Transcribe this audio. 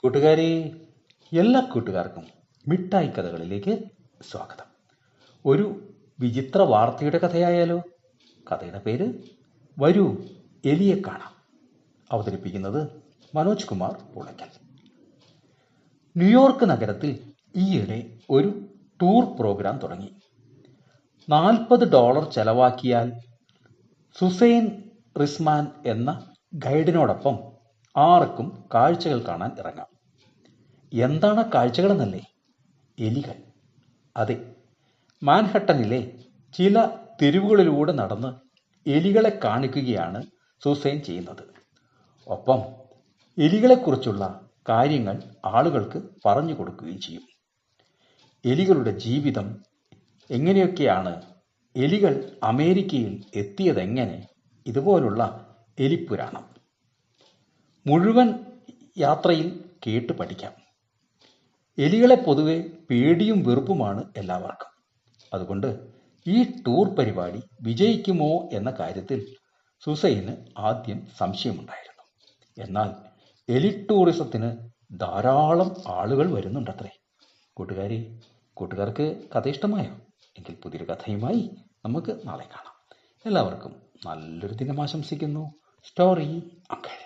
കൂട്ടുകാരെ, എല്ലാ കൂട്ടുകാർക്കും മിഠായി കഥകളിലേക്ക് സ്വാഗതം. ഒരു വിചിത്ര വാർത്തയുടെ കഥയായാലോ? കഥയുടെ പേര് വരൂ എലിയെ കാണാം. അവതരിപ്പിക്കുന്നത് മനോജ് കുമാർ പുളയ്ക്കൽ. ന്യൂയോർക്ക് നഗരത്തിൽ ഈയിടെ ഒരു ടൂർ പ്രോഗ്രാം തുടങ്ങി. $40 ചെലവാക്കിയാൽ സുസൈൻ റിസ്മാൻ എന്ന ഗൈഡിനോടൊപ്പം ആർക്കും കാഴ്ചകൾ കാണാൻ ഇറങ്ങാം. എന്താണ് കാഴ്ചകളെന്നല്ലേ? എലികൾ. അതെ, മാൻഹട്ടനിലെ ചില തെരുവുകളിലൂടെ നടന്ന് എലികളെ കാണിക്കുകയാണ് സുസൈൻ ചെയ്യുന്നത്. ഒപ്പം എലികളെക്കുറിച്ചുള്ള കാര്യങ്ങൾ ആളുകൾക്ക് പറഞ്ഞു കൊടുക്കുകയും ചെയ്യും. എലികളുടെ ജീവിതം എങ്ങനെയൊക്കെയാണ്, എലികൾ അമേരിക്കയിൽ എത്തിയതെങ്ങനെ, ഇതുപോലുള്ള എലിപ്പുരാണം മുഴുവൻ യാത്രയിൽ കേട്ട് പഠിക്കാം. എലികളെ പൊതുവെ പേടിയും വെറുപ്പുമാണ് എല്ലാവർക്കും. അതുകൊണ്ട് ഈ ടൂർ പരിപാടി വിജയിക്കുമോ എന്ന കാര്യത്തിൽ സുസൈന് ആദ്യം സംശയമുണ്ടായിരുന്നു. എന്നാൽ എലി ടൂറിസത്തിന് ധാരാളം ആളുകൾ വരുന്നുണ്ടത്രേ. കൂട്ടുകാർക്ക് കഥ ഇഷ്ടമായോ? എങ്കിൽ പുതിയൊരു കഥയുമായി നമുക്ക് നാളെ കാണാം. എല്ലാവർക്കും നല്ലൊരു ദിനം ആശംസിക്കുന്നു. Story uncle.